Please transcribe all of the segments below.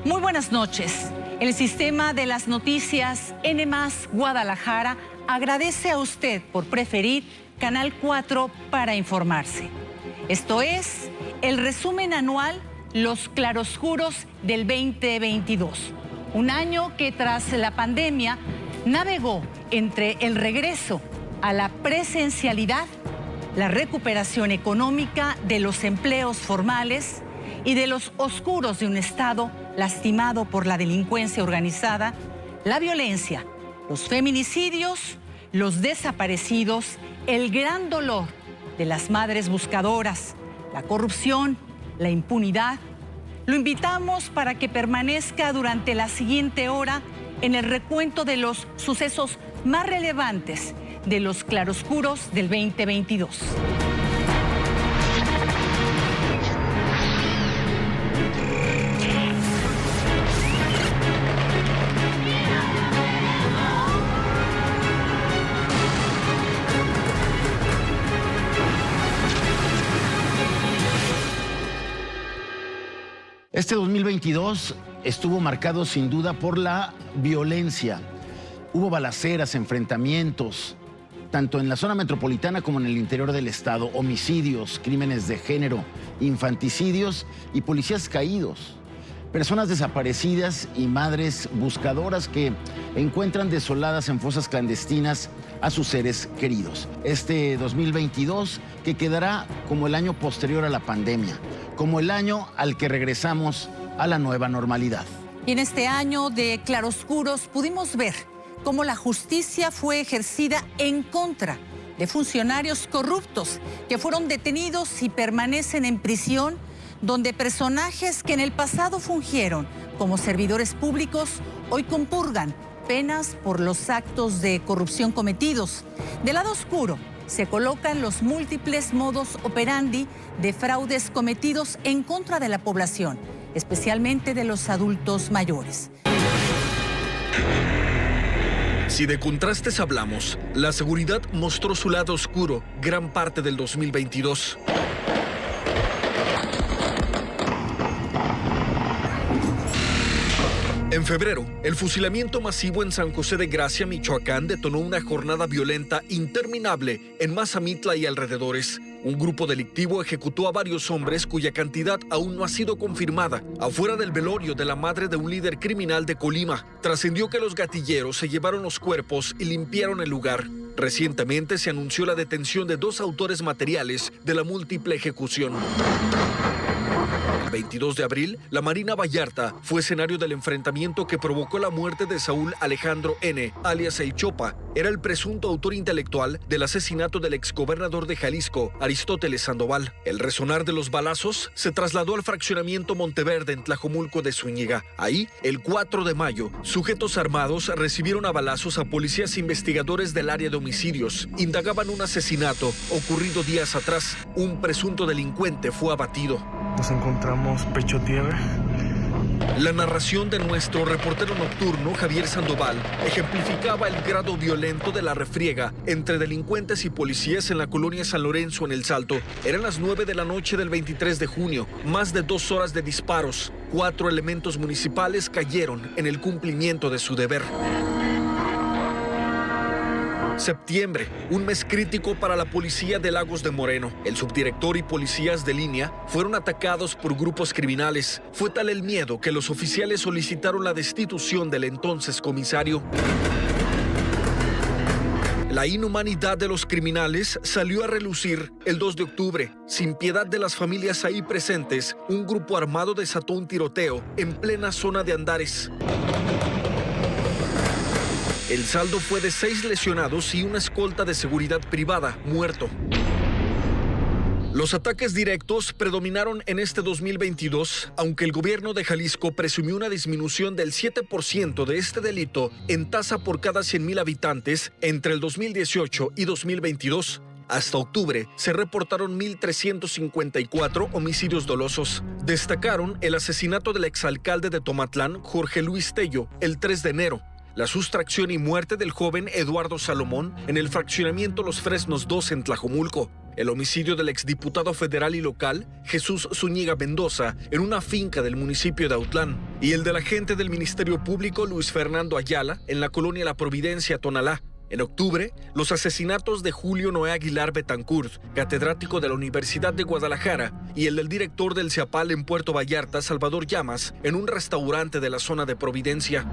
Muy buenas noches. El sistema de las noticias N+ Guadalajara agradece a usted por preferir Canal 4 para informarse. Esto es el resumen anual Los Claroscuros del 2022. Un año que tras la pandemia navegó entre el regreso a la presencialidad, la recuperación económica de los empleos formales y de los oscuros de un Estado lastimado por la delincuencia organizada, la violencia, los feminicidios, los desaparecidos, el gran dolor de las madres buscadoras, la corrupción, la impunidad. Lo invitamos para que permanezca durante la siguiente hora en el recuento de los sucesos más relevantes de los claroscuros del 2022. Este 2022 estuvo marcado sin duda por la violencia. Hubo balaceras, enfrentamientos, tanto en la zona metropolitana como en el interior del estado, homicidios, crímenes de género, infanticidios y policías caídos. Personas desaparecidas y madres buscadoras que encuentran desoladas en fosas clandestinas a sus seres queridos. Este 2022 que quedará como el año posterior a la pandemia, como el año al que regresamos a la nueva normalidad. Y en este año de claroscuros pudimos ver cómo la justicia fue ejercida en contra de funcionarios corruptos que fueron detenidos y permanecen en prisión, donde personajes que en el pasado fungieron como servidores públicos hoy compurgan penas por los actos de corrupción cometidos. Del lado oscuro se colocan los múltiples modus operandi de fraudes cometidos en contra de la población, especialmente de los adultos mayores. Si de contrastes hablamos, la seguridad mostró su lado oscuro gran parte del 2022. En febrero, el fusilamiento masivo en San José de Gracia, Michoacán, detonó una jornada violenta interminable en Mazamitla y alrededores. Un grupo delictivo ejecutó a varios hombres cuya cantidad aún no ha sido confirmada, afuera del velorio de la madre de un líder criminal de Colima. Trascendió que los gatilleros se llevaron los cuerpos y limpiaron el lugar. Recientemente se anunció la detención de 2 autores materiales de la múltiple ejecución. El 22 de abril, la Marina Vallarta fue escenario del enfrentamiento que provocó la muerte de Saúl Alejandro N., alias El Chopa. Era el presunto autor intelectual del asesinato del exgobernador de Jalisco, Aristóteles Sandoval. El resonar de los balazos se trasladó al fraccionamiento Monteverde en Tlajomulco de Zúñiga. Ahí, el 4 de mayo, sujetos armados recibieron a balazos a policías investigadores del área de homicidios. Indagaban un asesinato ocurrido días atrás. Un presunto delincuente fue abatido. Nos encontramos pecho tierra. La narración de nuestro reportero nocturno, Javier Sandoval, ejemplificaba el grado violento de la refriega entre delincuentes y policías en la colonia San Lorenzo, en El Salto. Eran las 9 de la noche del 23 de junio, más de 2 horas de disparos. 4 elementos municipales cayeron en el cumplimiento de su deber. Septiembre, un mes crítico para la policía de Lagos de Moreno. El subdirector y policías de línea fueron atacados por grupos criminales. Fue tal el miedo que los oficiales solicitaron la destitución del entonces comisario. La inhumanidad de los criminales salió a relucir el 2 de octubre. Sin piedad de las familias ahí presentes, un grupo armado desató un tiroteo en plena zona de Andares. El saldo fue de 6 lesionados y una escolta de seguridad privada muerto. Los ataques directos predominaron en este 2022, aunque el gobierno de Jalisco presumió una disminución del 7% de este delito en tasa por cada 100,000 habitantes entre el 2018 y 2022. Hasta octubre se reportaron 1,354 homicidios dolosos. Destacaron el asesinato del exalcalde de Tomatlán, Jorge Luis Tello, el 3 de enero. La sustracción y muerte del joven Eduardo Salomón en el fraccionamiento Los Fresnos 2 en Tlajomulco. el homicidio del exdiputado federal y local Jesús Zúñiga Mendoza en una finca del municipio de Autlán y el del agente del Ministerio Público Luis Fernando Ayala en la colonia La Providencia, Tonalá. En octubre, los asesinatos de Julio Noé Aguilar Betancourt, catedrático de la Universidad de Guadalajara, y el del director del CIAPAL en Puerto Vallarta, Salvador Llamas, en un restaurante de la zona de Providencia.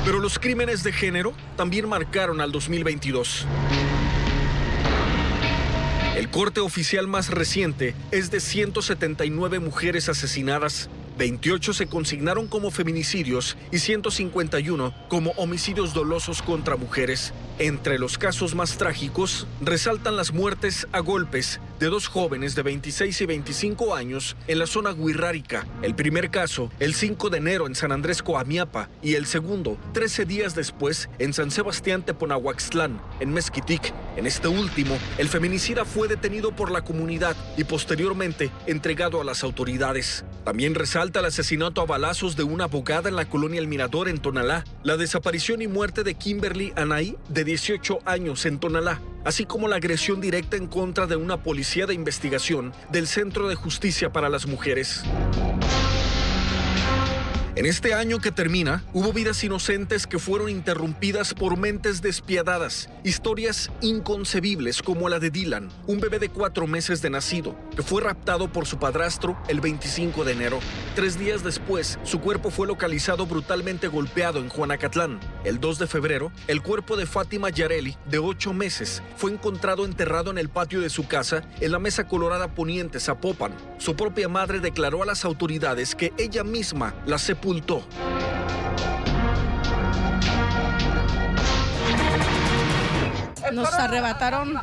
Pero los crímenes de género también marcaron al 2022. El corte oficial más reciente es de 179 mujeres asesinadas. 28 se consignaron como feminicidios y 151 como homicidios dolosos contra mujeres. Entre los casos más trágicos, resaltan las muertes a golpes de 2 jóvenes de 26 y 25 años en la zona Huirrárica. El primer caso, el 5 de enero en San Andrés Coamiapa, y el segundo, 13 días después, en San Sebastián Teponahuaxtlán, en Mezquitic. En este último, el feminicida fue detenido por la comunidad y posteriormente entregado a las autoridades. También resalta el asesinato a balazos de una abogada en la colonia El Mirador en Tonalá, la desaparición y muerte de Kimberly Anay, de 18 años, en Tonalá, así como la agresión directa en contra de una policía de investigación del Centro de Justicia para las Mujeres. En este año que termina, hubo vidas inocentes que fueron interrumpidas por mentes despiadadas. Historias inconcebibles como la de Dylan, un bebé de 4 meses de nacido, que fue raptado por su padrastro el 25 de enero. 3 días después, su cuerpo fue localizado brutalmente golpeado en Juanacatlán. El 2 de febrero, el cuerpo de Fátima Yareli, de 8 meses, fue encontrado enterrado en el patio de su casa en la Mesa Colorada Poniente, Zapopan. Su propia madre declaró a las autoridades que ella misma la sepultó. Nos arrebataron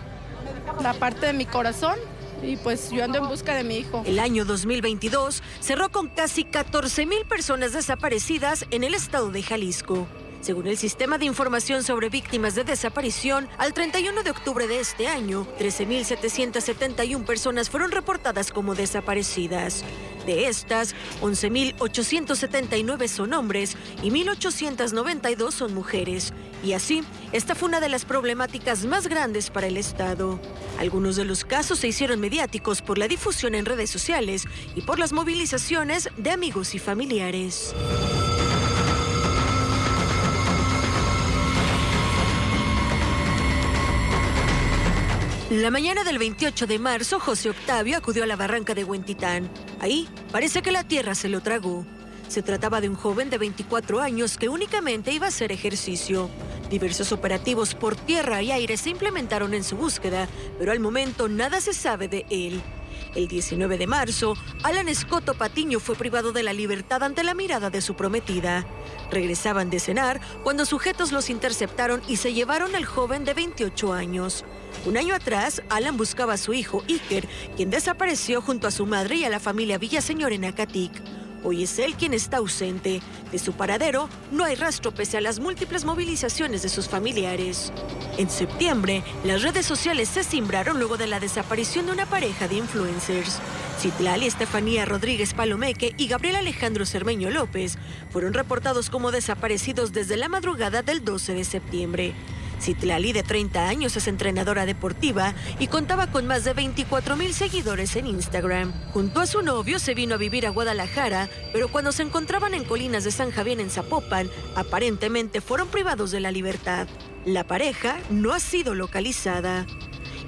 la parte de mi corazón y pues yo ando en busca de mi hijo. El año 2022 cerró con casi 14,000 personas desaparecidas en el estado de Jalisco. Según el Sistema de Información sobre Víctimas de Desaparición, al 31 de octubre de este año, 13,771 personas fueron reportadas como desaparecidas. De estas, 11,879 son hombres y 1,892 son mujeres. Y así, esta fue una de las problemáticas más grandes para el Estado. Algunos de los casos se hicieron mediáticos por la difusión en redes sociales y por las movilizaciones de amigos y familiares. La mañana del 28 de marzo, José Octavio acudió a la barranca de Huentitán. Ahí parece que la tierra se lo tragó. Se trataba de un joven de 24 años que únicamente iba a hacer ejercicio. Diversos operativos por tierra y aire se implementaron en su búsqueda, pero al momento nada se sabe de él. El 19 de marzo, Alan Escoto Patiño fue privado de la libertad ante la mirada de su prometida. Regresaban de cenar cuando sujetos los interceptaron y se llevaron al joven de 28 años. Un año atrás, Alan buscaba a su hijo, Iker, quien desapareció junto a su madre y a la familia Villaseñor en Acatic. Hoy es él quien está ausente. De su paradero no hay rastro pese a las múltiples movilizaciones de sus familiares. En septiembre, las redes sociales se cimbraron luego de la desaparición de una pareja de influencers. Citlali Estefanía Rodríguez Palomeque y Gabriel Alejandro Cermeño López fueron reportados como desaparecidos desde la madrugada del 12 de septiembre. Citlali, de 30 años, es entrenadora deportiva y contaba con más de 24,000 seguidores en Instagram. Junto a su novio se vino a vivir a Guadalajara, pero cuando se encontraban en Colinas de San Javier en Zapopan, aparentemente fueron privados de la libertad. La pareja no ha sido localizada.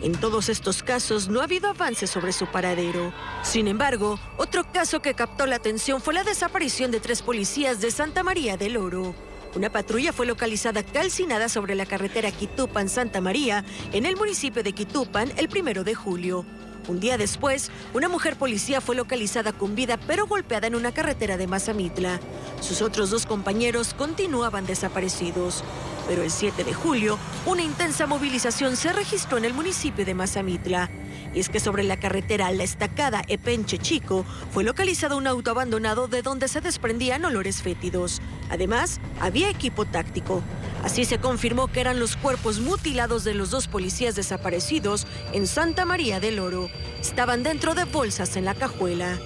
En todos estos casos no ha habido avances sobre su paradero. Sin embargo, otro caso que captó la atención fue la desaparición de 3 policías de Santa María del Oro. Una patrulla fue localizada calcinada sobre la carretera Quitupan-Santa María, en el municipio de Quitupan, el 1 de julio. Un día después, una mujer policía fue localizada con vida, pero golpeada en una carretera de Mazamitla. Sus otros 2 compañeros continuaban desaparecidos. Pero el 7 de julio, una intensa movilización se registró en el municipio de Mazamitla. Y es que sobre la carretera La Estacada Epenche Chico fue localizado un auto abandonado de donde se desprendían olores fétidos. Además, había equipo táctico. Así se confirmó que eran los cuerpos mutilados de los 2 policías desaparecidos en Santa María del Oro. Estaban dentro de bolsas en la cajuela.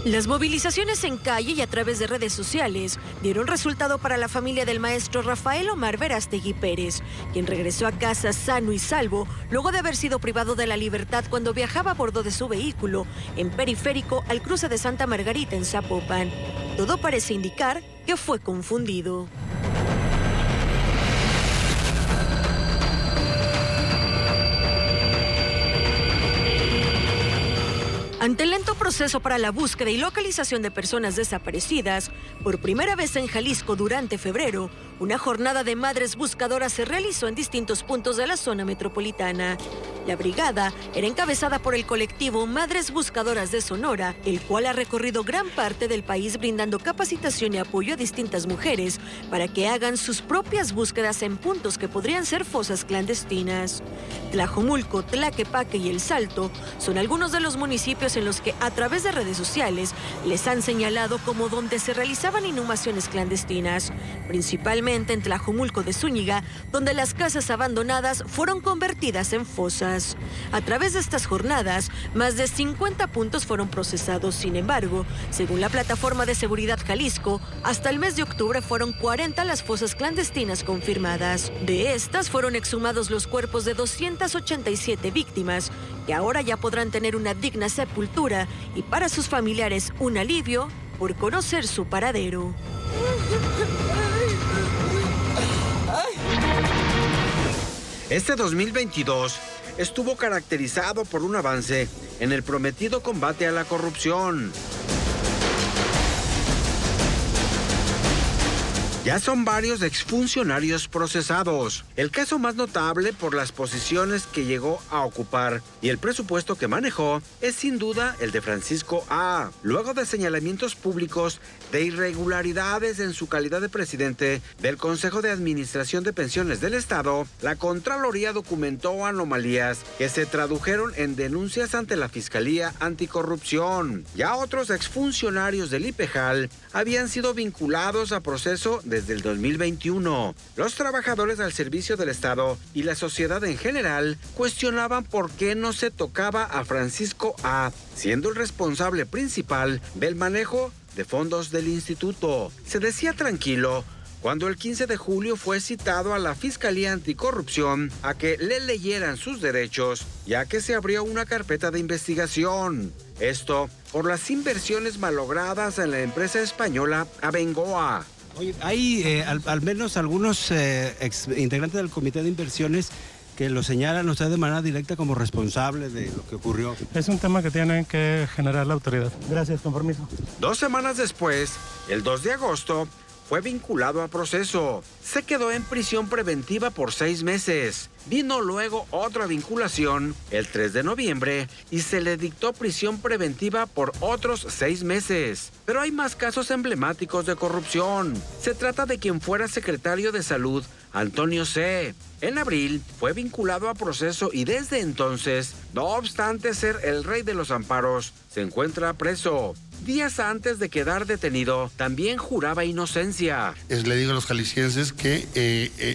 Las movilizaciones en calle y a través de redes sociales dieron resultado para la familia del maestro Rafael Omar Verástegui Pérez, quien regresó a casa sano y salvo luego de haber sido privado de la libertad cuando viajaba a bordo de su vehículo en periférico al cruce de Santa Margarita en Zapopan. Todo parece indicar que fue confundido. Ante el lento proceso para la búsqueda y localización de personas desaparecidas, por primera vez en Jalisco durante febrero, una jornada de madres buscadoras se realizó en distintos puntos de la zona metropolitana. La brigada era encabezada por el colectivo Madres Buscadoras de Sonora, el cual ha recorrido gran parte del país brindando capacitación y apoyo a distintas mujeres para que hagan sus propias búsquedas en puntos que podrían ser fosas clandestinas. Tlajomulco, Tlaquepaque y El Salto son algunos de los municipios en los que a través de redes sociales les han señalado como donde se realizaban inhumaciones clandestinas, principalmente en Tlajomulco de Zúñiga, donde las casas abandonadas fueron convertidas en fosas. A través de estas jornadas, más de 50 puntos fueron procesados. Sin embargo, según la plataforma de seguridad Jalisco, hasta el mes de octubre fueron 40 las fosas clandestinas confirmadas. De estas fueron exhumados los cuerpos de 287 víctimas, que ahora ya podrán tener una digna sepultura y para sus familiares un alivio por conocer su paradero. Este 2022 estuvo caracterizado por un avance en el prometido combate a la corrupción. Ya son varios exfuncionarios procesados. El caso más notable por las posiciones que llegó a ocupar y el presupuesto que manejó es sin duda el de Francisco A. Luego de señalamientos públicos de irregularidades en su calidad de presidente del Consejo de Administración de Pensiones del Estado, la Contraloría documentó anomalías que se tradujeron en denuncias ante la Fiscalía Anticorrupción. Ya otros exfuncionarios del IPEJAL habían sido vinculados a proceso desde el 2021. Los trabajadores al servicio del Estado y la sociedad en general cuestionaban por qué no se tocaba a Francisco A., siendo el responsable principal del manejo de fondos del instituto. Se decía tranquilo cuando el 15 de julio fue citado a la Fiscalía Anticorrupción a que le leyeran sus derechos, ya que se abrió una carpeta de investigación. Esto por las inversiones malogradas en la empresa española Abengoa. Oye, hay al menos algunos ex integrantes del Comité de Inversiones que lo señalan usted de manera directa como responsable de lo que ocurrió. Es un tema que tiene que generar la autoridad. Gracias, con permiso. 2 semanas después, el 2 de agosto, fue vinculado a proceso. Se quedó en prisión preventiva por 6 meses. Vino luego otra vinculación el 3 de noviembre y se le dictó prisión preventiva por otros 6 meses. Pero hay más casos emblemáticos de corrupción. Se trata de quien fuera secretario de Salud, Antonio C. En abril fue vinculado a proceso y desde entonces, no obstante ser el rey de los amparos, se encuentra preso. Días antes de quedar detenido, también juraba inocencia. Le digo a los jaliscienses que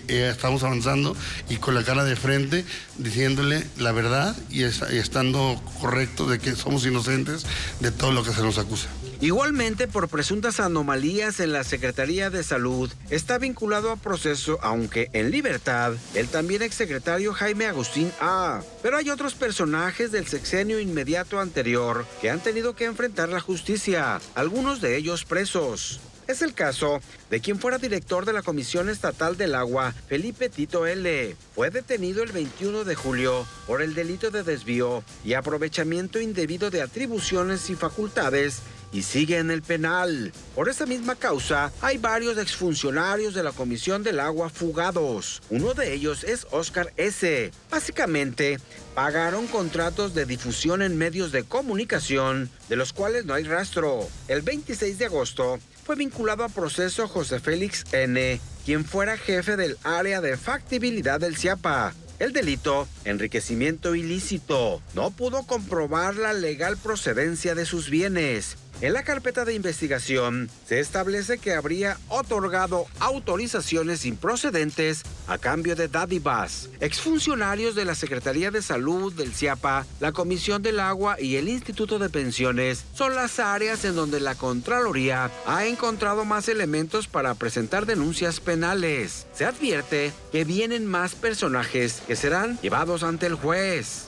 estamos avanzando y con la cara de frente, diciéndole la verdad y estando correcto de que somos inocentes de todo lo que se nos acusa. Igualmente, por presuntas anomalías en la Secretaría de Salud, está vinculado a proceso, aunque en libertad, el también exsecretario Jaime Agustín A. Pero hay otros personajes del sexenio inmediato anterior que han tenido que enfrentar la justicia, algunos de ellos presos. Es el caso de quien fuera director de la Comisión Estatal del Agua, Felipe Tito L. Fue detenido el 21 de julio por el delito de desvío y aprovechamiento indebido de atribuciones y facultades y sigue en el penal. Por esa misma causa, hay varios exfuncionarios de la Comisión del Agua fugados. Uno de ellos es Óscar S. Básicamente, pagaron contratos de difusión en medios de comunicación, de los cuales no hay rastro. El 26 de agosto, fue vinculado a proceso José Félix N., quien fuera jefe del área de factibilidad del CIAPA. El delito, enriquecimiento ilícito, no pudo comprobar la legal procedencia de sus bienes. En la carpeta de investigación se establece que habría otorgado autorizaciones improcedentes a cambio de dádivas. Exfuncionarios de la Secretaría de Salud, del CIAPA, la Comisión del Agua y el Instituto de Pensiones son las áreas en donde la Contraloría ha encontrado más elementos para presentar denuncias penales. Se advierte que vienen más personajes que serán llevados ante el juez.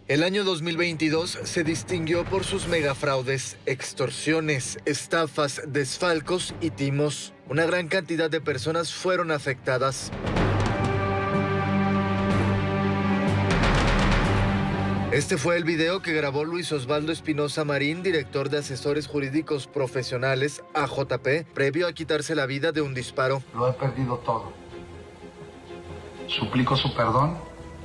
El año 2022 se distinguió por sus megafraudes, extorsiones, estafas, desfalcos y timos. Una gran cantidad de personas fueron afectadas. Este fue el video que grabó Luis Osvaldo Espinosa Marín, director de Asesores Jurídicos Profesionales, AJP, previo a quitarse la vida de un disparo. Lo he perdido todo. Suplico su perdón,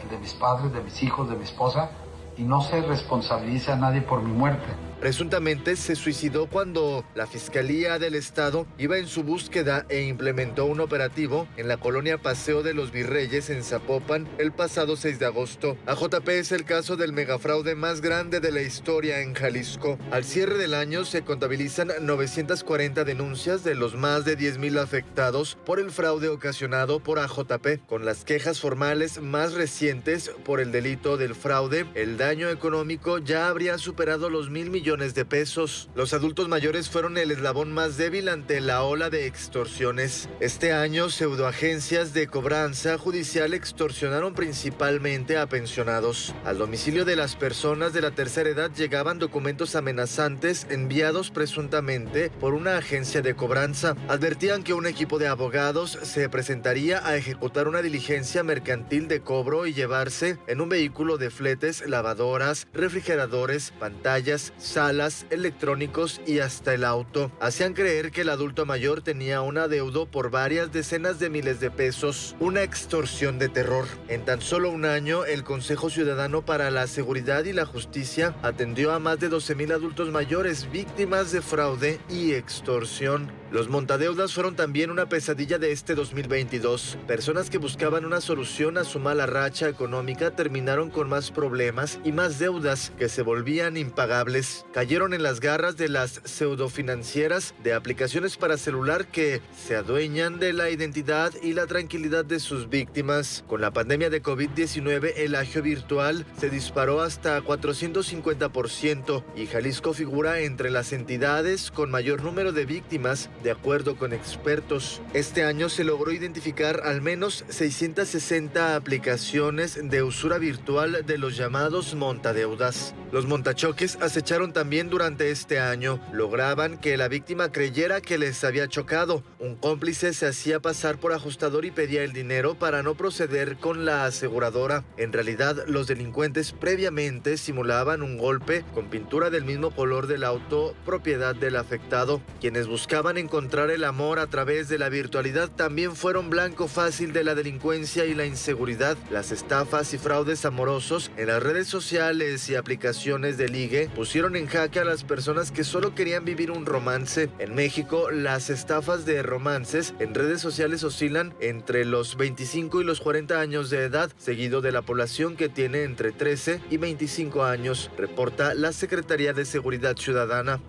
el de mis padres, de mis hijos, de mi esposa, y no se responsabilice a nadie por mi muerte. Presuntamente se suicidó cuando la Fiscalía del Estado iba en su búsqueda e implementó un operativo en la colonia Paseo de los Virreyes en Zapopan el pasado 6 de agosto. AJP es el caso del megafraude más grande de la historia en Jalisco. Al cierre del año se contabilizan 940 denuncias de los más de 10,000 afectados por el fraude ocasionado por AJP. Con las quejas formales más recientes por el delito del fraude, el daño económico ya habría superado los 1,000 millones de pesos. Los adultos mayores fueron el eslabón más débil ante la ola de extorsiones. Este año, pseudoagencias de cobranza judicial extorsionaron principalmente a pensionados. Al domicilio de las personas de la tercera edad llegaban documentos amenazantes enviados presuntamente por una agencia de cobranza. Advertían que un equipo de abogados se presentaría a ejecutar una diligencia mercantil de cobro y llevarse en un vehículo de fletes, lavadoras, refrigeradores, pantallas, salas, electrónicos y hasta el auto. Hacían creer que el adulto mayor tenía un adeudo por varias decenas de miles de pesos. Una extorsión de terror. En tan solo un año, el Consejo Ciudadano para la Seguridad y la Justicia atendió a más de 12,000 adultos mayores víctimas de fraude y extorsión. Los montadeudas fueron también una pesadilla de este 2022. Personas que buscaban una solución a su mala racha económica terminaron con más problemas y más deudas que se volvían impagables. Cayeron en las garras de las pseudofinancieras de aplicaciones para celular que se adueñan de la identidad y la tranquilidad de sus víctimas. Con la pandemia de COVID-19, el agio virtual se disparó hasta 450% y Jalisco figura entre las entidades con mayor número de víctimas, de acuerdo con expertos. Este año se logró identificar al menos 660 aplicaciones de usura virtual de los llamados montadeudas. Los montachoques acecharon también durante este año. Lograban que la víctima creyera que les había chocado. Un cómplice se hacía pasar por ajustador y pedía el dinero para no proceder con la aseguradora. En realidad, los delincuentes previamente simulaban un golpe con pintura del mismo color del auto propiedad del afectado. Quienes buscaban encontrar el amor a través de la virtualidad también fueron blanco fácil de la delincuencia y la inseguridad. Las estafas y fraudes amorosos en las redes sociales y aplicaciones de ligue pusieron en jaque a las personas que solo querían vivir un romance. En México, las estafas de romances en redes sociales oscilan entre los 25 y los 40 años de edad, seguido de la población que tiene entre 13 y 25 años, reporta la Secretaría de Seguridad Ciudadana.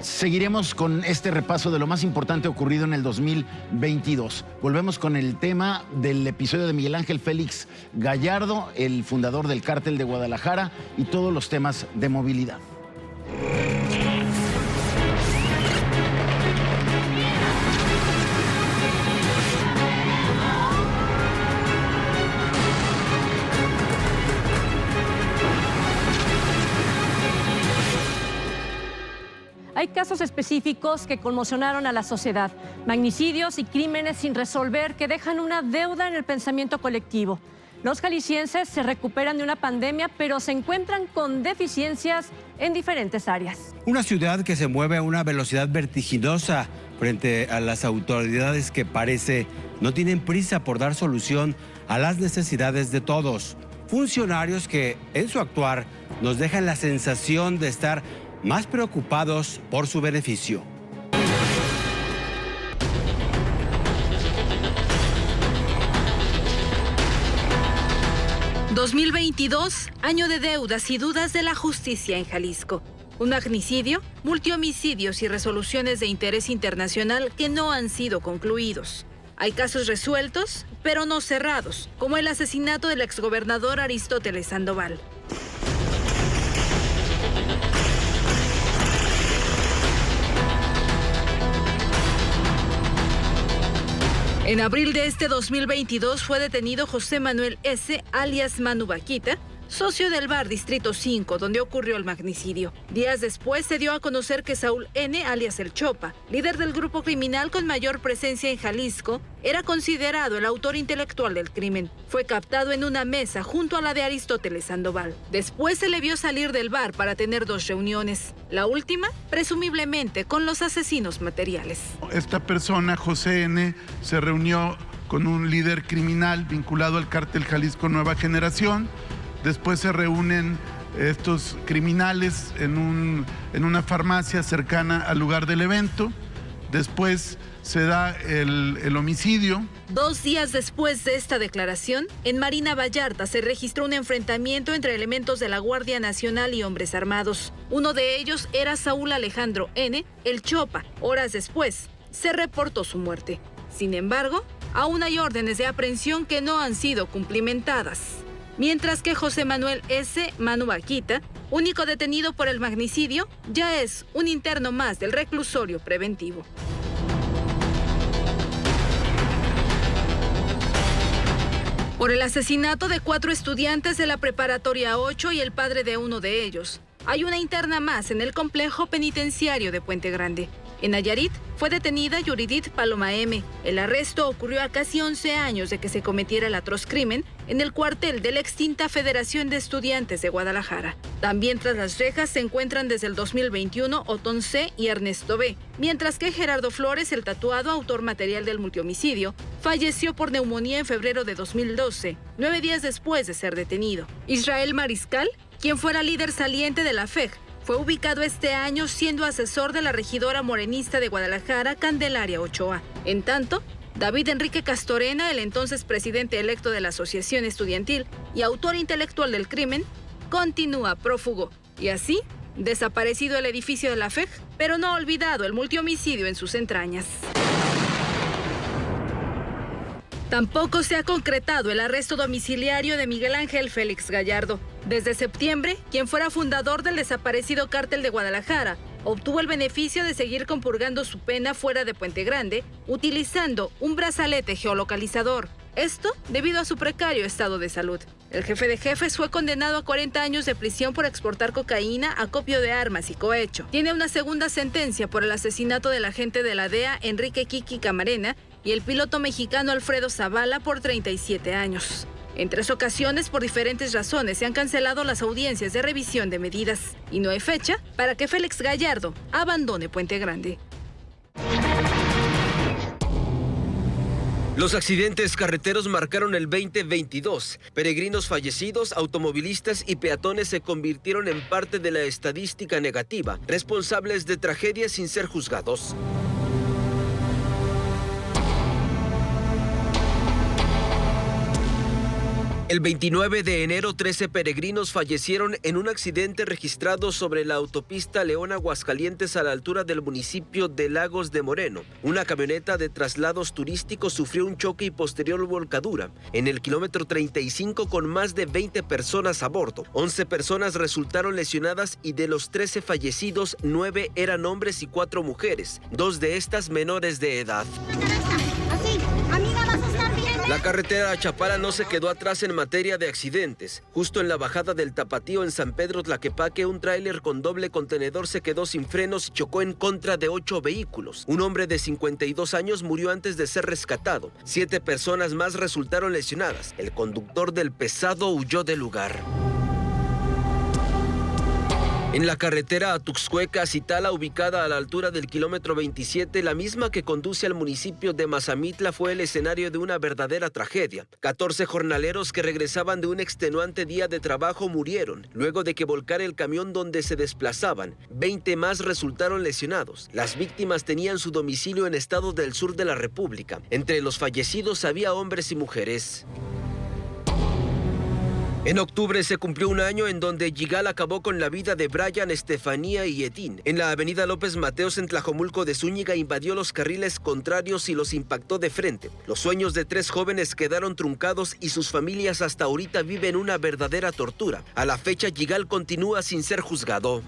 Seguiremos con este repaso de lo más importante ocurrido en el 2022. Volvemos con el tema del episodio de Miguel Ángel Félix Gallardo, el fundador del Cártel de Guadalajara, y todos los temas de movilidad. Hay casos específicos que conmocionaron a la sociedad, magnicidios y crímenes sin resolver que dejan una deuda en el pensamiento colectivo. Los jaliscienses se recuperan de una pandemia, pero se encuentran con deficiencias en diferentes áreas. Una ciudad que se mueve a una velocidad vertiginosa frente a las autoridades que parece no tienen prisa por dar solución a las necesidades de todos. Funcionarios que, en su actuar, nos dejan la sensación de estar más preocupados por su beneficio. 2022, año de deudas y dudas de la justicia en Jalisco. Un magnicidio, multihomicidios y resoluciones de interés internacional que no han sido concluidos. Hay casos resueltos, pero no cerrados, como el asesinato del exgobernador Aristóteles Sandoval. En abril de este 2022 fue detenido José Manuel S., alias Manu Vaquita, socio del bar Distrito 5, donde ocurrió el magnicidio. Días después se dio a conocer que Saúl N., alias El Chopa, líder del grupo criminal con mayor presencia en Jalisco, era considerado el autor intelectual del crimen. Fue captado en una mesa junto a la de Aristóteles Sandoval. Después se le vio salir del bar para tener 2 reuniones. La última, presumiblemente, con los asesinos materiales. Esta persona, José N., se reunió con un líder criminal vinculado al cártel Jalisco Nueva Generación. Después se reúnen estos criminales en una farmacia cercana al lugar del evento. Después se da el homicidio. 2 días después de esta declaración, en Marina Vallarta se registró un enfrentamiento entre elementos de la Guardia Nacional y hombres armados. Uno de ellos era Saúl Alejandro N., El Chopa. Horas después, se reportó su muerte. Sin embargo, aún hay órdenes de aprehensión que no han sido cumplimentadas. Mientras que José Manuel S., Manu Vaquita, único detenido por el magnicidio, ya es un interno más del reclusorio preventivo. Por el asesinato de 4 estudiantes de la Preparatoria 8 y el padre de uno de ellos, hay una interna más en el complejo penitenciario de Puente Grande. En Nayarit fue detenida Yuridit Paloma M. El arresto ocurrió a casi 11 años de que se cometiera el atroz crimen en el cuartel de la extinta Federación de Estudiantes de Guadalajara. También tras las rejas se encuentran desde el 2021 Otón C. y Ernesto B., mientras que Gerardo Flores, el tatuado, autor material del multihomicidio, falleció por neumonía en febrero de 2012, 9 días después de ser detenido. Israel Mariscal, quien fuera líder saliente de la FEG, fue ubicado este año siendo asesor de la regidora morenista de Guadalajara, Candelaria Ochoa. En tanto, David Enrique Castorena, el entonces presidente electo de la Asociación Estudiantil y autor intelectual del crimen, continúa prófugo. Y así, desaparecido el edificio de la FEG, pero no olvidado el multihomicidio en sus entrañas. Tampoco se ha concretado el arresto domiciliario de Miguel Ángel Félix Gallardo. Desde septiembre, quien fuera fundador del desaparecido Cártel de Guadalajara, obtuvo el beneficio de seguir compurgando su pena fuera de Puente Grande, utilizando un brazalete geolocalizador. Esto debido a su precario estado de salud. El jefe de jefes fue condenado a 40 años de prisión por exportar cocaína, acopio de armas y cohecho. Tiene una segunda sentencia por el asesinato del agente de la DEA, Enrique Kiki Camarena, y el piloto mexicano Alfredo Zavala por 37 años. En 3 ocasiones, por diferentes razones, se han cancelado las audiencias de revisión de medidas y no hay fecha para que Félix Gallardo abandone Puente Grande. Los accidentes carreteros marcaron el 2022. Peregrinos fallecidos, automovilistas y peatones se convirtieron en parte de la estadística negativa, responsables de tragedias sin ser juzgados. El 29 de enero, 13 peregrinos fallecieron en un accidente registrado sobre la autopista León-Aguascalientes a la altura del municipio de Lagos de Moreno. Una camioneta de traslados turísticos sufrió un choque y posterior volcadura en el kilómetro 35 con más de 20 personas a bordo. 11 personas resultaron lesionadas y de los 13 fallecidos, 9 eran hombres y 4 mujeres, 2 de estas menores de edad. La carretera a Chapala no se quedó atrás en materia de accidentes. Justo en la bajada del Tapatío en San Pedro Tlaquepaque, un tráiler con doble contenedor se quedó sin frenos y chocó en contra de 8 vehículos. Un hombre de 52 años murió antes de ser rescatado. 7 personas más resultaron lesionadas. El conductor del pesado huyó del lugar. En la carretera a Tuxcueca-Citala, ubicada a la altura del kilómetro 27, la misma que conduce al municipio de Mazamitla, fue el escenario de una verdadera tragedia. 14 jornaleros que regresaban de un extenuante día de trabajo murieron, luego de que volcara el camión donde se desplazaban. 20 más resultaron lesionados. Las víctimas tenían su domicilio en estados del sur de la República. Entre los fallecidos había hombres y mujeres. En octubre se cumplió un año en donde Yigal acabó con la vida de Brian, Estefanía y Edín. En la avenida López Mateos en Tlajomulco de Zúñiga invadió los carriles contrarios y los impactó de frente. Los sueños de 3 jóvenes quedaron truncados y sus familias hasta ahorita viven una verdadera tortura. A la fecha, Yigal continúa sin ser juzgado.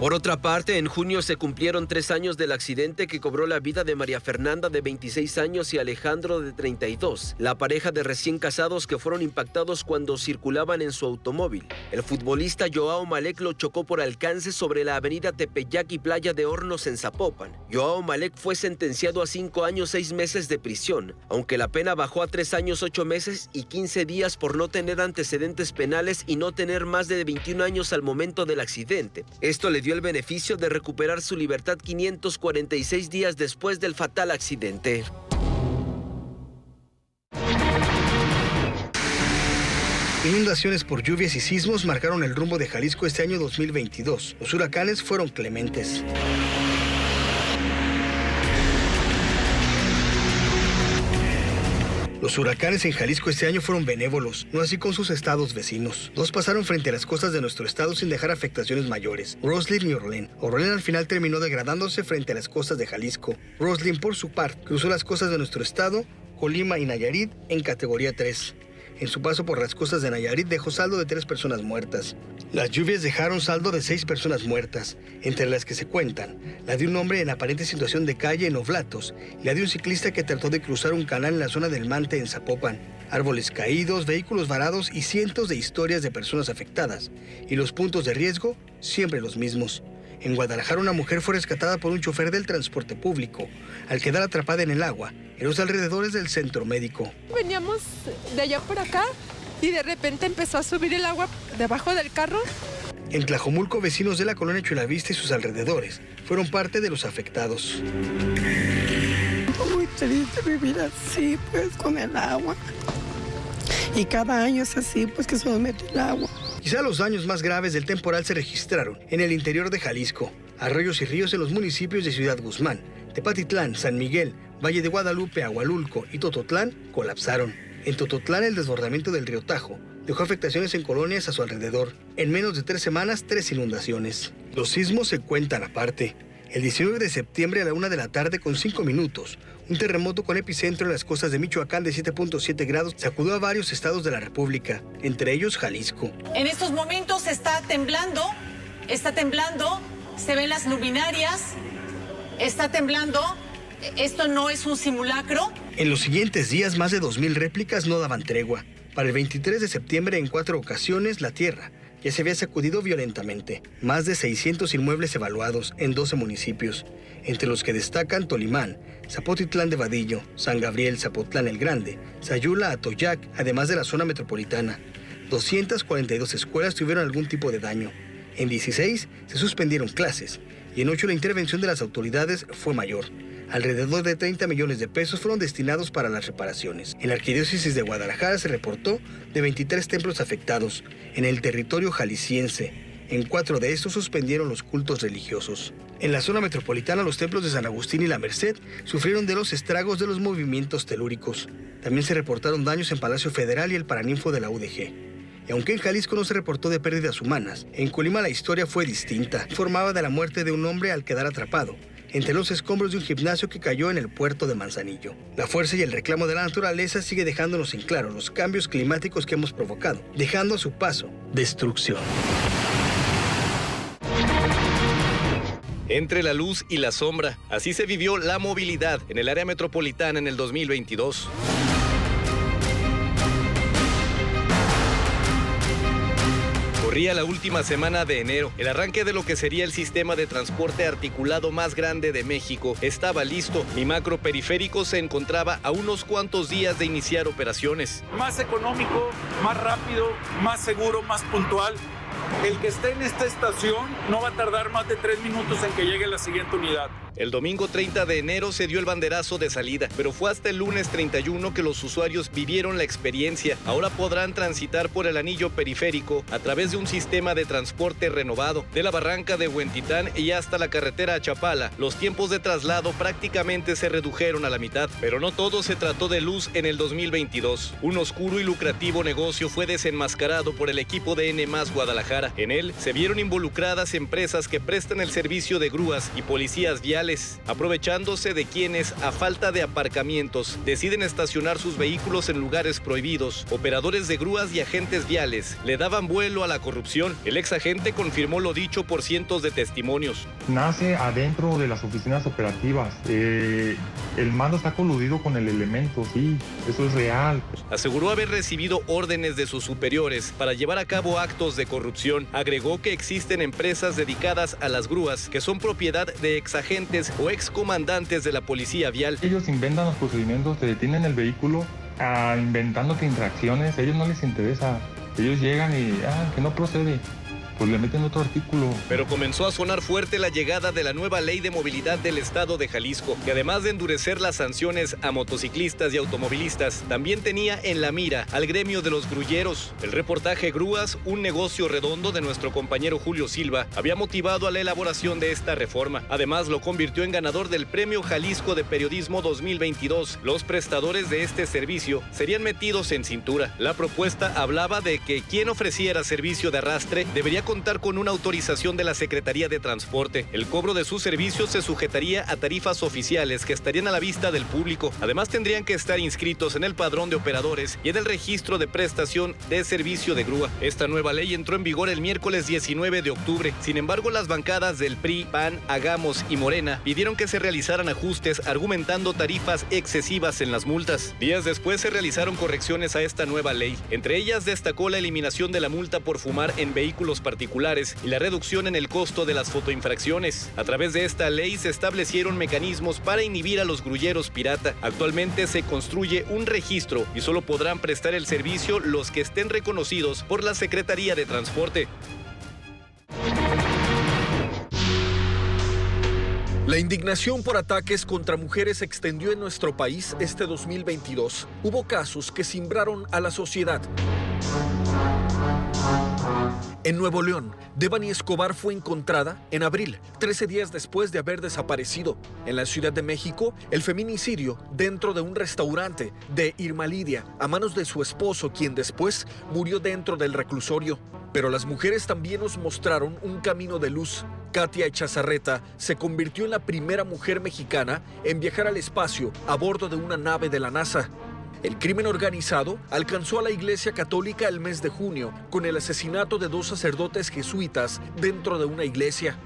Por otra parte, en junio se cumplieron 3 años del accidente que cobró la vida de María Fernanda, de 26 años, y Alejandro, de 32, la pareja de recién casados que fueron impactados cuando circulaban en su automóvil. El futbolista Joao Malek lo chocó por alcance sobre la avenida Tepeyac y Playa de Hornos en Zapopan. Joao Malek fue sentenciado a 5 años 6 meses de prisión, aunque la pena bajó a 3 años 8 meses y 15 días por no tener antecedentes penales y no tener más de 21 años al momento del accidente. Esto le dio el beneficio de recuperar su libertad 546 días después del fatal accidente. Inundaciones por lluvias y sismos marcaron el rumbo de Jalisco este año 2022. Los huracanes fueron clementes. Los huracanes en Jalisco este año fueron benévolos, no así con sus estados vecinos. 2 pasaron frente a las costas de nuestro estado sin dejar afectaciones mayores: Roslyn y Orlén. Orlén al final terminó degradándose frente a las costas de Jalisco. Roslyn, por su parte, cruzó las costas de nuestro estado, Colima y Nayarit, en categoría 3. En su paso por las costas de Nayarit dejó saldo de 3 personas muertas. Las lluvias dejaron saldo de 6 personas muertas, entre las que se cuentan la de un hombre en aparente situación de calle en Oblatos y la de un ciclista que trató de cruzar un canal en la zona del Mante en Zapopan. Árboles caídos, vehículos varados y cientos de historias de personas afectadas. Y los puntos de riesgo, siempre los mismos. En Guadalajara, una mujer fue rescatada por un chofer del transporte público, al quedar atrapada en el agua, en los alrededores del centro médico. Veníamos de allá por acá y de repente empezó a subir el agua debajo del carro. En Tlajomulco, vecinos de la colonia Chulavista y sus alrededores fueron parte de los afectados. Muy triste vivir así, pues, con el agua. Y cada año es así, pues, que se nos mete el agua. Quizá los daños más graves del temporal se registraron en el interior de Jalisco. Arroyos y ríos en los municipios de Ciudad Guzmán, Tepatitlán, San Miguel, Valle de Guadalupe, Agualulco y Tototlán colapsaron. En Tototlán, el desbordamiento del río Tajo dejó afectaciones en colonias a su alrededor. En menos de 3 semanas, 3 inundaciones. Los sismos se cuentan aparte. El 19 de septiembre a la 1 de la tarde con 5 minutos, un terremoto con epicentro en las costas de Michoacán de 7.7 grados sacudió a varios estados de la República, entre ellos Jalisco. En estos momentos está temblando, se ven las luminarias, está temblando. Esto no es un simulacro. En los siguientes días, más de 2,000 réplicas no daban tregua. Para el 23 de septiembre, en 4 ocasiones, la tierra ya se había sacudido violentamente. Más de 600 inmuebles evaluados en 12 municipios, entre los que destacan Tolimán, Zapotitlán de Vadillo, San Gabriel, Zapotlán el Grande, Sayula, Atoyac, además de la zona metropolitana. 242 escuelas tuvieron algún tipo de daño. En 16 se suspendieron clases y en 8 la intervención de las autoridades fue mayor. Alrededor de 30 millones de pesos fueron destinados para las reparaciones. En la Arquidiócesis de Guadalajara se reportó de 23 templos afectados en el territorio jalisciense. En 4 de estos suspendieron los cultos religiosos. En la zona metropolitana, los templos de San Agustín y La Merced sufrieron de los estragos de los movimientos telúricos. También se reportaron daños en Palacio Federal y el Paraninfo de la UDG. Y aunque en Jalisco no se reportó de pérdidas humanas, en Colima la historia fue distinta. Informaba de la muerte de un hombre al quedar atrapado entre los escombros de un gimnasio que cayó en el puerto de Manzanillo. La fuerza y el reclamo de la naturaleza sigue dejándonos en claro los cambios climáticos que hemos provocado, dejando a su paso destrucción. Entre la luz y la sombra, así se vivió la movilidad en el área metropolitana en el 2022. Corría la última semana de enero. El arranque de lo que sería el sistema de transporte articulado más grande de México estaba listo. Mi macroperiférico se encontraba a unos cuantos días de iniciar operaciones. Más económico, más rápido, más seguro, más puntual. El que esté en esta estación no va a tardar más de 3 minutos en que llegue la siguiente unidad. El domingo 30 de enero se dio el banderazo de salida, pero fue hasta el lunes 31 que los usuarios vivieron la experiencia. Ahora podrán transitar por el anillo periférico a través de un sistema de transporte renovado. De la barranca de Huentitán y hasta la carretera a Chapala, los tiempos de traslado prácticamente se redujeron a la mitad. Pero no todo se trató de luz en el 2022. Un oscuro y lucrativo negocio fue desenmascarado por el equipo de N+ Guadalajara. En él se vieron involucradas empresas que prestan el servicio de grúas y policías viales, aprovechándose de quienes, a falta de aparcamientos, deciden estacionar sus vehículos en lugares prohibidos. Operadores de grúas y agentes viales le daban vuelo a la corrupción. El ex agente confirmó lo dicho por cientos de testimonios. Nace adentro de las oficinas operativas. El mando está coludido con el elemento, sí, eso es real. Aseguró haber recibido órdenes de sus superiores para llevar a cabo actos de corrupción. Agregó que existen empresas dedicadas a las grúas que son propiedad de exagentes o excomandantes de la policía vial. Ellos inventan los procedimientos, te detienen el vehículo inventándote infracciones. A ellos no les interesa. Ellos llegan y, que no procede, pues le meten otro artículo. Pero comenzó a sonar fuerte la llegada de la nueva ley de movilidad del estado de Jalisco, que además de endurecer las sanciones a motociclistas y automovilistas, también tenía en la mira al gremio de los grulleros. El reportaje Grúas, un negocio redondo de nuestro compañero Julio Silva, había motivado a la elaboración de esta reforma. Además, lo convirtió en ganador del Premio Jalisco de Periodismo 2022. Los prestadores de este servicio serían metidos en cintura. La propuesta hablaba de que quien ofreciera servicio de arrastre debería contar con una autorización de la Secretaría de Transporte. El cobro de sus servicios se sujetaría a tarifas oficiales que estarían a la vista del público. Además, tendrían que estar inscritos en el padrón de operadores y en el registro de prestación de servicio de grúa. Esta nueva ley entró en vigor el miércoles 19 de octubre. Sin embargo, las bancadas del PRI, PAN, Hagamos y Morena pidieron que se realizaran ajustes argumentando tarifas excesivas en las multas. Días después se realizaron correcciones a esta nueva ley. Entre ellas destacó la eliminación de la multa por fumar en vehículos particulares y la reducción en el costo de las fotoinfracciones. A través de esta ley se establecieron mecanismos para inhibir a los grulleros pirata. Actualmente se construye un registro y solo podrán prestar el servicio los que estén reconocidos por la Secretaría de Transporte. La indignación por ataques contra mujeres se extendió en nuestro país este 2022. Hubo casos que cimbraron a la sociedad. En Nuevo León, Devani Escobar fue encontrada en abril, 13 días después de haber desaparecido. En la Ciudad de México, el feminicidio dentro de un restaurante de Irma Lidia a manos de su esposo, quien después murió dentro del reclusorio. Pero las mujeres también nos mostraron un camino de luz. Katia Echazarreta se convirtió en la primera mujer mexicana en viajar al espacio a bordo de una nave de la NASA. El crimen organizado alcanzó a la Iglesia Católica el mes de junio con el asesinato de 2 sacerdotes jesuitas dentro de una iglesia.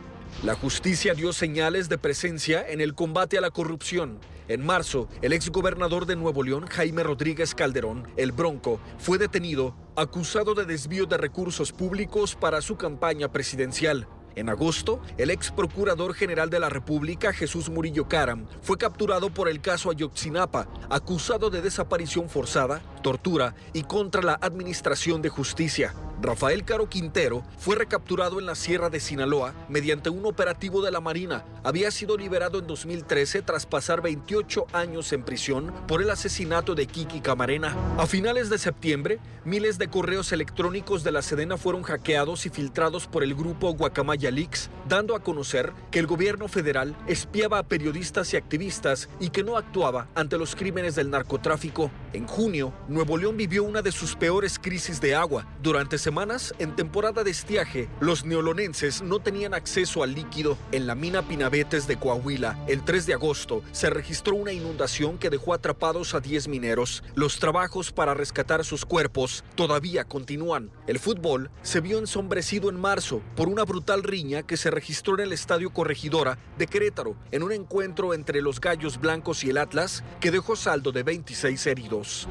La justicia dio señales de presencia en el combate a la corrupción. En marzo, el exgobernador de Nuevo León, Jaime Rodríguez Calderón, el Bronco, fue detenido, acusado de desvío de recursos públicos para su campaña presidencial. En agosto, el ex procurador general de la República, Jesús Murillo Caram, fue capturado por el caso Ayotzinapa, acusado de desaparición forzada, tortura y contra la administración de justicia. Rafael Caro Quintero fue recapturado en la Sierra de Sinaloa mediante un operativo de la Marina. Había sido liberado en 2013 tras pasar 28 años en prisión por el asesinato de Kiki Camarena. A finales de septiembre, miles de correos electrónicos de la Sedena fueron hackeados y filtrados por el grupo Guacamaya Leaks, dando a conocer que el gobierno federal espiaba a periodistas y activistas y que no actuaba ante los crímenes del narcotráfico. En junio, Nuevo León vivió una de sus peores crisis de agua. Durante semanas, en temporada de estiaje, los neolonenses no tenían acceso al líquido. En la mina Pinabetes de Coahuila, el 3 de agosto, se registró una inundación que dejó atrapados a 10 mineros. Los trabajos para rescatar sus cuerpos todavía continúan. El fútbol se vio ensombrecido en marzo por una brutal riña que se registró en el Estadio Corregidora de Querétaro, en un encuentro entre los Gallos Blancos y el Atlas, que dejó saldo de 26 heridos.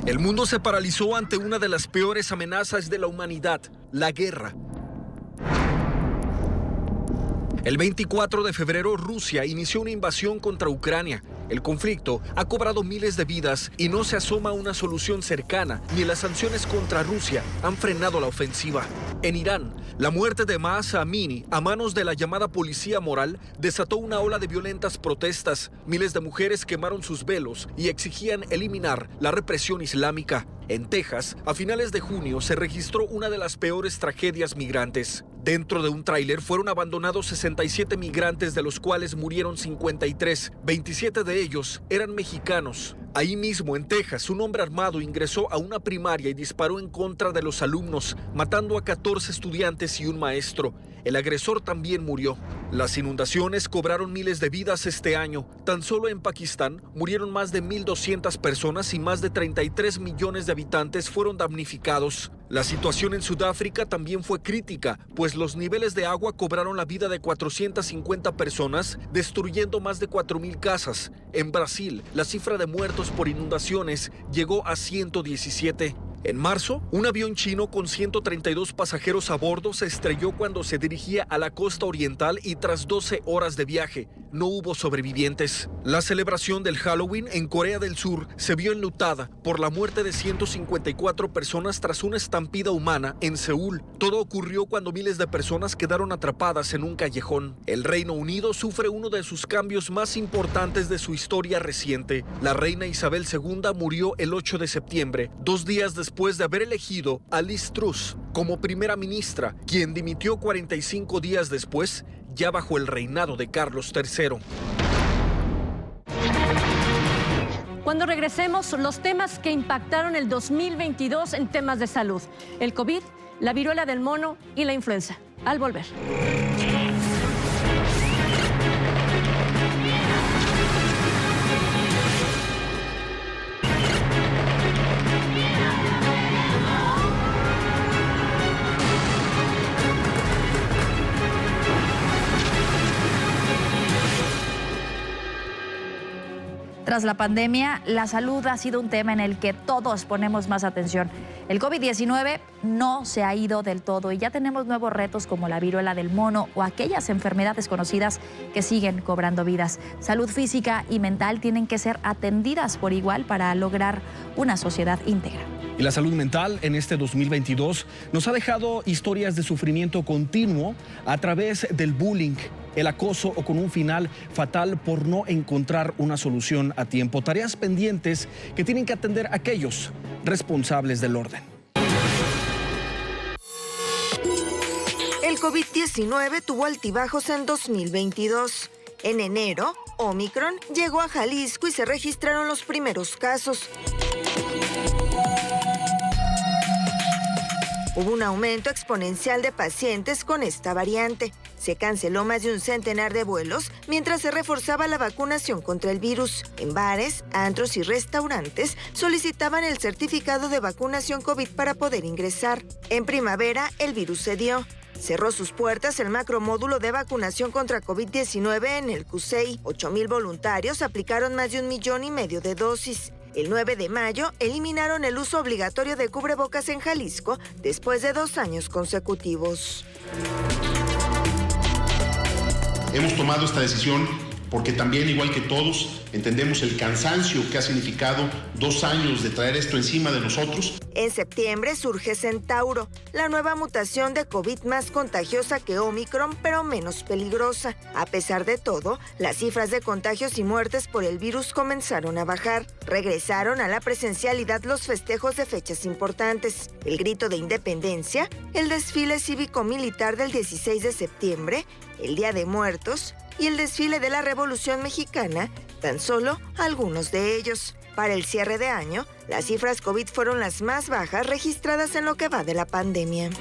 El mundo se paralizó ante una de las peores amenazas de la humanidad, la guerra. El 24 de febrero, Rusia inició una invasión contra Ucrania. El conflicto ha cobrado miles de vidas y no se asoma una solución cercana, ni las sanciones contra Rusia han frenado la ofensiva. En Irán, la muerte de Mahsa Amini a manos de la llamada policía moral desató una ola de violentas protestas. Miles de mujeres quemaron sus velos y exigían eliminar la represión islámica. En Texas, a finales de junio, se registró una de las peores tragedias migrantes. Dentro de un tráiler fueron abandonados 67 migrantes, de los cuales murieron 53. 27 de ellos eran mexicanos. Ahí mismo, en Texas, un hombre armado ingresó a una primaria y disparó en contra de los alumnos, matando a 14 estudiantes y un maestro. El agresor también murió. Las inundaciones cobraron miles de vidas este año. Tan solo en Pakistán murieron más de 1.200 personas y más de 33 millones de habitantes fueron damnificados. La situación en Sudáfrica también fue crítica, pues los niveles de agua cobraron la vida de 450 personas, destruyendo más de 4.000 casas. En Brasil, la cifra de muertos por inundaciones llegó a 117. En marzo, un avión chino con 132 pasajeros a bordo se estrelló cuando se dirigía a la costa oriental y tras 12 horas de viaje, no hubo sobrevivientes. La celebración del Halloween en Corea del Sur se vio enlutada por la muerte de 154 personas tras una estampida humana en Seúl. Todo ocurrió cuando miles de personas quedaron atrapadas en un callejón. El Reino Unido sufre uno de sus cambios más importantes de su historia reciente. La reina Isabel II murió el 8 de septiembre, 2 días después de haber elegido a Liz Truss como primera ministra, quien dimitió 45 días después, ya bajo el reinado de Carlos III. Cuando regresemos, los temas que impactaron el 2022 en temas de salud: el COVID, la viruela del mono y la influenza. Al volver. Tras la pandemia, la salud ha sido un tema en el que todos ponemos más atención. El COVID-19 no se ha ido del todo y ya tenemos nuevos retos como la viruela del mono o aquellas enfermedades conocidas que siguen cobrando vidas. Salud física y mental tienen que ser atendidas por igual para lograr una sociedad íntegra. Y la salud mental en este 2022 nos ha dejado historias de sufrimiento continuo a través del bullying, el acoso o con un final fatal por no encontrar una solución a tiempo. Tareas pendientes que tienen que atender aquellos responsables del orden. El COVID-19 tuvo altibajos en 2022. En enero, Omicron llegó a Jalisco y se registraron los primeros casos. Hubo un aumento exponencial de pacientes con esta variante. Se canceló más de un centenar de vuelos mientras se reforzaba la vacunación contra el virus. En bares, antros y restaurantes solicitaban el certificado de vacunación COVID para poder ingresar. En primavera, el virus cedió. Cerró sus puertas el macromódulo de vacunación contra COVID-19 en el CUSEI. 8,000 voluntarios aplicaron más de 1,5 millones de dosis. El 9 de mayo eliminaron el uso obligatorio de cubrebocas en Jalisco después de 2 años consecutivos. Hemos tomado esta decisión porque también, igual que todos, entendemos el cansancio que ha significado 2 años de traer esto encima de nosotros. En septiembre surge Centauro, la nueva mutación de COVID más contagiosa que Omicron, pero menos peligrosa. A pesar de todo, las cifras de contagios y muertes por el virus comenzaron a bajar. Regresaron a la presencialidad los festejos de fechas importantes: el grito de independencia, el desfile cívico-militar del 16 de septiembre, el Día de Muertos y el desfile de la Revolución Mexicana, tan solo algunos de ellos. Para el cierre de año, las cifras COVID fueron las más bajas registradas en lo que va de la pandemia.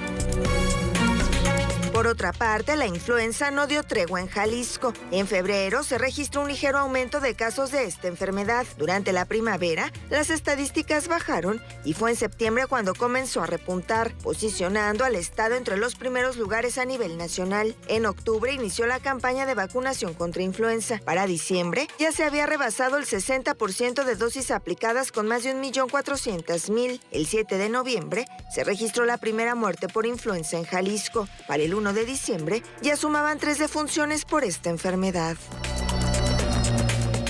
Por otra parte, la influenza no dio tregua en Jalisco. En febrero se registró un ligero aumento de casos de esta enfermedad. Durante la primavera, las estadísticas bajaron y fue en septiembre cuando comenzó a repuntar, posicionando al estado entre los primeros lugares a nivel nacional. En octubre inició la campaña de vacunación contra influenza. Para diciembre ya se había rebasado el 60% de dosis aplicadas con más de 1,4 millones. El 7 de noviembre se registró la primera muerte por influenza en Jalisco. Para el 1 31 de diciembre ya sumaban 3 defunciones por esta enfermedad.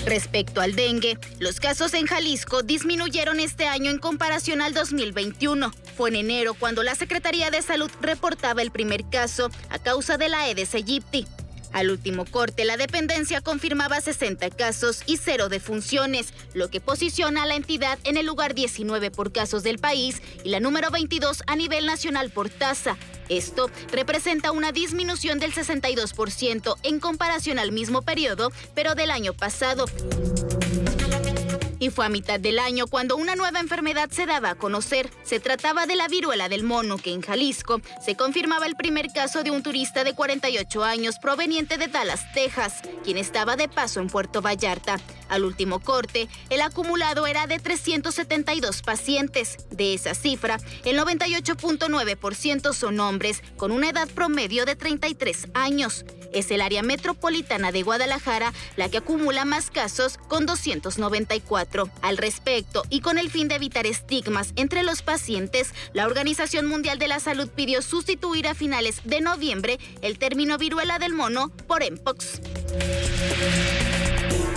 Respecto al dengue, los casos en Jalisco disminuyeron este año en comparación al 2021. Fue en enero cuando la Secretaría de Salud reportaba el primer caso a causa de la Aedes aegypti. Al último corte, la dependencia confirmaba 60 casos y 0 defunciones, lo que posiciona a la entidad en el lugar 19 por casos del país y la número 22 a nivel nacional por tasa. Esto representa una disminución del 62% en comparación al mismo periodo, pero del año pasado. Y fue a mitad del año cuando una nueva enfermedad se daba a conocer. Se trataba de la viruela del mono, que en Jalisco se confirmaba el primer caso de un turista de 48 años proveniente de Dallas, Texas, quien estaba de paso en Puerto Vallarta. Al último corte, el acumulado era de 372 pacientes. De esa cifra, el 98.9% son hombres con una edad promedio de 33 años. Es el área metropolitana de Guadalajara la que acumula más casos, con 294. Al respecto, y con el fin de evitar estigmas entre los pacientes, la Organización Mundial de la Salud pidió sustituir a finales de noviembre el término viruela del mono por Mpox.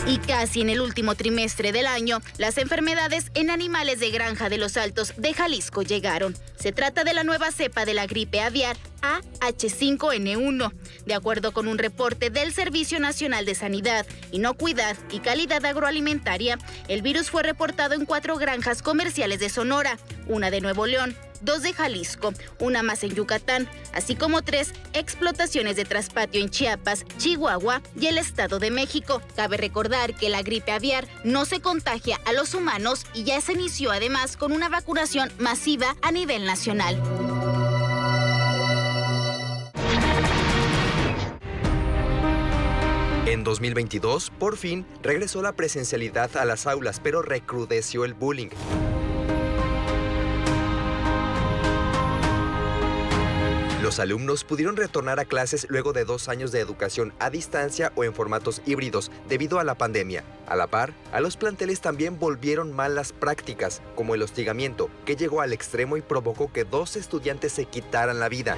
Y casi en el último trimestre del año, las enfermedades en animales de granja de los Altos de Jalisco llegaron. Se trata de la nueva cepa de la gripe aviar AH5N1. De acuerdo con un reporte del Servicio Nacional de Sanidad, Inocuidad y Calidad Agroalimentaria, el virus fue reportado en 4 granjas comerciales de Sonora, una de Nuevo León, 2 de Jalisco, una más en Yucatán, así como 3 explotaciones de traspatio en Chiapas, Chihuahua y el Estado de México. Cabe recordar que la gripe aviar no se contagia a los humanos y ya se inició además con una vacunación masiva a nivel nacional. En 2022, por fin, regresó la presencialidad a las aulas, pero recrudeció el bullying. Los alumnos pudieron retornar a clases luego de 2 años de educación a distancia o en formatos híbridos debido a la pandemia. A la par, a los planteles también volvieron malas prácticas, como el hostigamiento, que llegó al extremo y provocó que 2 estudiantes se quitaran la vida.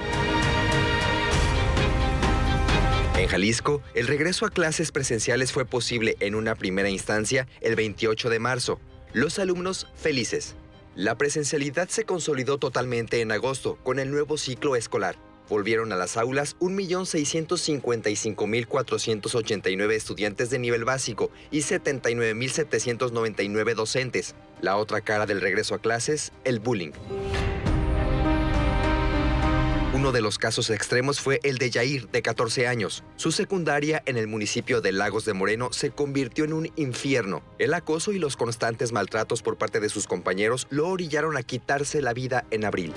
En Jalisco, el regreso a clases presenciales fue posible en una primera instancia el 28 de marzo. Los alumnos felices. La presencialidad se consolidó totalmente en agosto con el nuevo ciclo escolar. Volvieron a las aulas 1.655.489 estudiantes de nivel básico y 79.799 docentes. La otra cara del regreso a clases, el bullying. Uno de los casos extremos fue el de Yair, de 14 años. Su secundaria en el municipio de Lagos de Moreno se convirtió en un infierno. El acoso y los constantes maltratos por parte de sus compañeros lo orillaron a quitarse la vida en abril.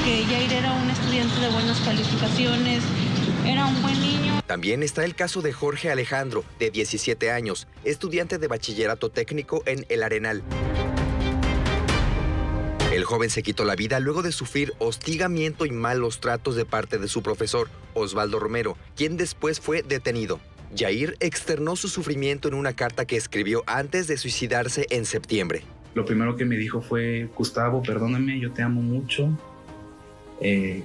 Que Yair era un estudiante de buenas calificaciones, era un buen niño. También está el caso de Jorge Alejandro, de 17 años, estudiante de bachillerato técnico en El Arenal. El joven se quitó la vida luego de sufrir hostigamiento y malos tratos de parte de su profesor, Osvaldo Romero, quien después fue detenido. Yair externó su sufrimiento en una carta que escribió antes de suicidarse en septiembre. Lo primero que me dijo fue: Gustavo, perdóname, yo te amo mucho. Y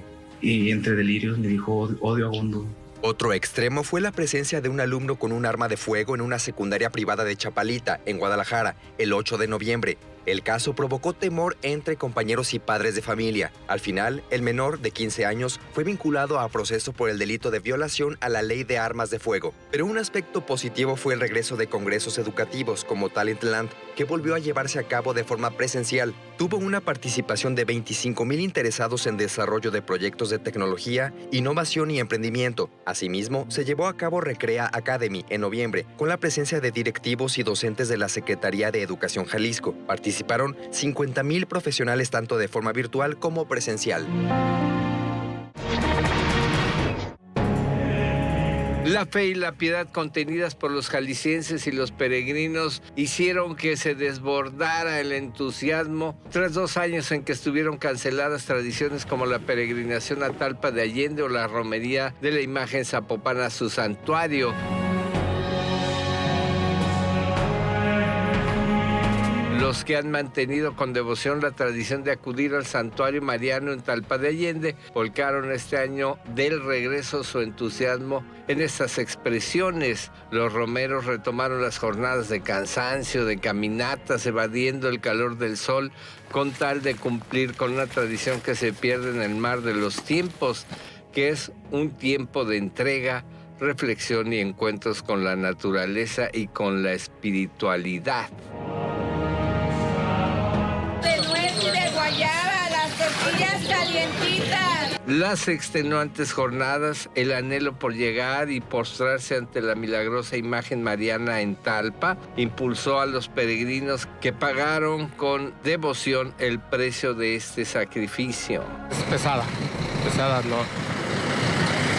entre delirios me dijo: odio a Gondo. Otro extremo fue la presencia de un alumno con un arma de fuego en una secundaria privada de Chapalita, en Guadalajara, el 8 de noviembre. El caso provocó temor entre compañeros y padres de familia. Al final, el menor de 15 años fue vinculado a proceso por el delito de violación a la ley de armas de fuego. Pero un aspecto positivo fue el regreso de congresos educativos como Talentland, que volvió a llevarse a cabo de forma presencial. Tuvo una participación de 25,000 interesados en desarrollo de proyectos de tecnología, innovación y emprendimiento. Asimismo, se llevó a cabo Recrea Academy en noviembre, con la presencia de directivos y docentes de la Secretaría de Educación Jalisco. Participaron 50,000 profesionales tanto de forma virtual como presencial. La fe y la piedad contenidas por los jaliscienses y los peregrinos hicieron que se desbordara el entusiasmo tras 2 años en que estuvieron canceladas tradiciones como la peregrinación a Talpa de Allende o la romería de la imagen zapopana a su santuario. Los que han mantenido con devoción la tradición de acudir al santuario mariano en Talpa de Allende volcaron este año del regreso su entusiasmo en estas expresiones. Los romeros retomaron las jornadas de cansancio, de caminatas, evadiendo el calor del sol, con tal de cumplir con una tradición que se pierde en el mar de los tiempos, que es un tiempo de entrega, reflexión y encuentros con la naturaleza y con la espiritualidad. De nuez y de guayaba, las tortillas calientitas. Las extenuantes jornadas, el anhelo por llegar y postrarse ante la milagrosa imagen mariana en Talpa, impulsó a los peregrinos que pagaron con devoción el precio de este sacrificio. Es pesada,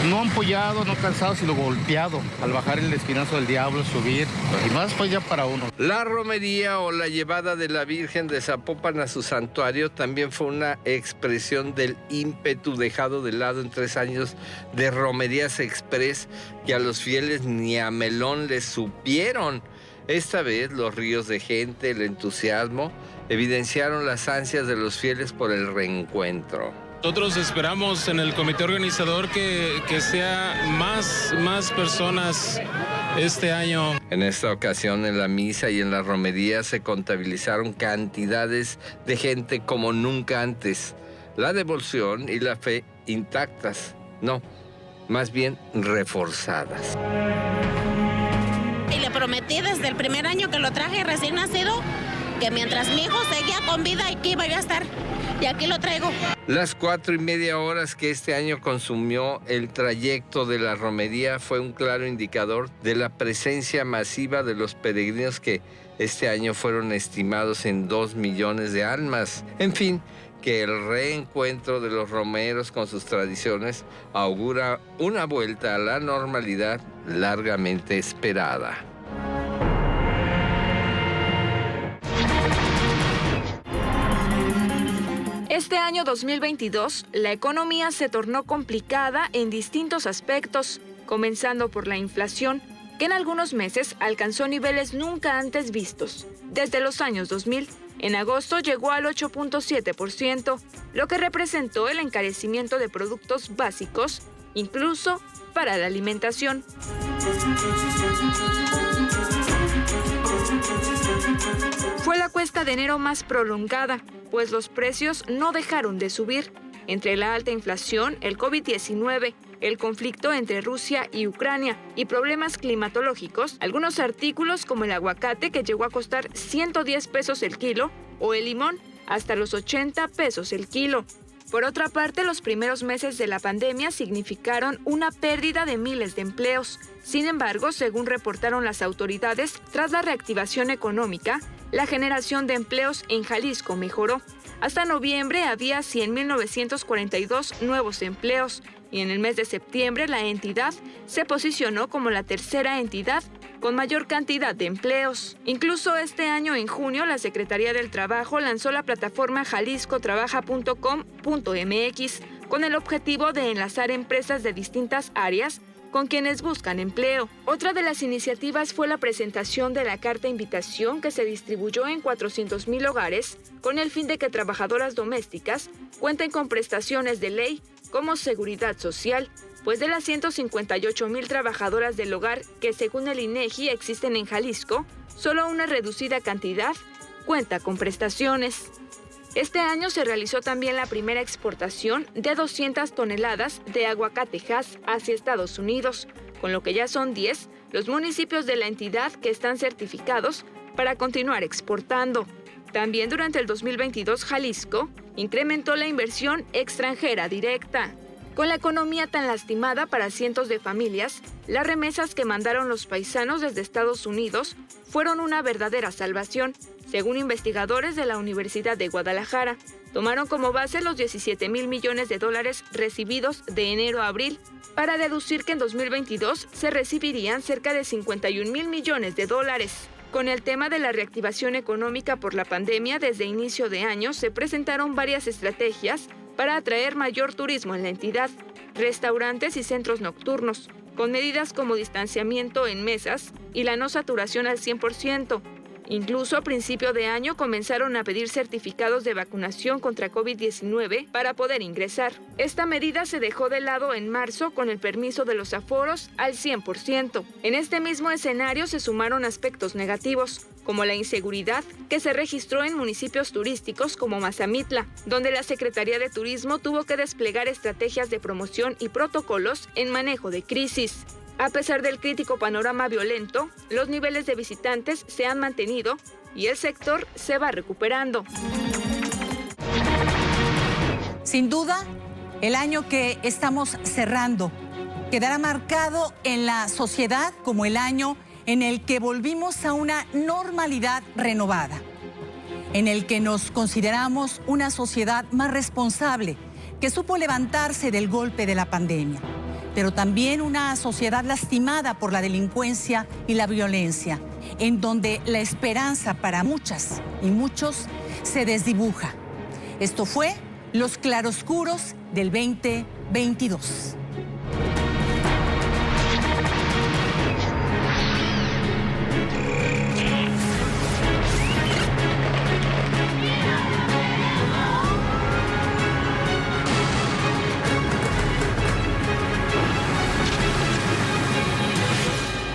no ampollado, no cansado, sino golpeado. Al bajar el espinazo del diablo, subir, y más pues ya para uno. La romería o la llevada de la Virgen de Zapopan a su santuario también fue una expresión del ímpetu dejado de lado en 3 años de romerías express que a los fieles ni a melón les supieron. Esta vez los ríos de gente, el entusiasmo, evidenciaron las ansias de los fieles por el reencuentro. Nosotros esperamos en el comité organizador que sea más personas este año. En esta ocasión, en la misa y en la romería se contabilizaron cantidades de gente como nunca antes. La devoción y la fe intactas, no, más bien reforzadas. Y le prometí desde el primer año que lo traje recién nacido que mientras mi hijo seguía con vida aquí iba a estar. Y aquí lo traigo. Las 4:30 horas que este año consumió el trayecto de la romería fue un claro indicador de la presencia masiva de los peregrinos que este año fueron estimados en 2 millones de almas. En fin, que el reencuentro de los romeros con sus tradiciones augura una vuelta a la normalidad largamente esperada. Este año 2022, la economía se tornó complicada en distintos aspectos, comenzando por la inflación, que en algunos meses alcanzó niveles nunca antes vistos. Desde los años 2000, en agosto llegó al 8.7%, lo que representó el encarecimiento de productos básicos, incluso para la alimentación. Fue la cuesta de enero más prolongada, pues los precios no dejaron de subir. Entre la alta inflación, el COVID-19, el conflicto entre Rusia y Ucrania y problemas climatológicos, algunos artículos como el aguacate, que llegó a costar 110 pesos el kilo, o el limón, hasta los 80 pesos el kilo. Por otra parte, los primeros meses de la pandemia significaron una pérdida de miles de empleos. Sin embargo, según reportaron las autoridades, tras la reactivación económica, la generación de empleos en Jalisco mejoró. Hasta noviembre había 100.942 nuevos empleos y en el mes de septiembre la entidad se posicionó como la tercera entidad con mayor cantidad de empleos. Incluso este año, en junio, la Secretaría del Trabajo lanzó la plataforma jaliscotrabaja.com.mx con el objetivo de enlazar empresas de distintas áreas con quienes buscan empleo. Otra de las iniciativas fue la presentación de la carta invitación que se distribuyó en 400,000 hogares con el fin de que trabajadoras domésticas cuenten con prestaciones de ley como seguridad social, pues de las 158,000 trabajadoras del hogar que según el INEGI existen en Jalisco, solo una reducida cantidad cuenta con prestaciones. Este año se realizó también la primera exportación de 200 toneladas de aguacatejas hacia Estados Unidos, con lo que ya son 10 los municipios de la entidad que están certificados para continuar exportando. También durante el 2022, Jalisco incrementó la inversión extranjera directa. Con la economía tan lastimada para cientos de familias, las remesas que mandaron los paisanos desde Estados Unidos fueron una verdadera salvación. Según investigadores de la Universidad de Guadalajara, tomaron como base los 17,000 millones de dólares recibidos de enero a abril, para deducir que en 2022 se recibirían cerca de 51,000 millones de dólares. Con el tema de la reactivación económica por la pandemia, desde inicio de año se presentaron varias estrategias para atraer mayor turismo en la entidad, restaurantes y centros nocturnos, con medidas como distanciamiento en mesas y la no saturación al 100%. Incluso a principio de año comenzaron a pedir certificados de vacunación contra COVID-19 para poder ingresar. Esta medida se dejó de lado en marzo con el permiso de los aforos al 100%. En este mismo escenario se sumaron aspectos negativos, como la inseguridad que se registró en municipios turísticos como Mazamitla, donde la Secretaría de Turismo tuvo que desplegar estrategias de promoción y protocolos en manejo de crisis. A pesar del crítico panorama violento, los niveles de visitantes se han mantenido y el sector se va recuperando. Sin duda, el año que estamos cerrando quedará marcado en la sociedad como el año en el que volvimos a una normalidad renovada, en el que nos consideramos una sociedad más responsable, que supo levantarse del golpe de la pandemia, pero también una sociedad lastimada por la delincuencia y la violencia, en donde la esperanza para muchas y muchos se desdibuja. Esto fue los claroscuros del 2022.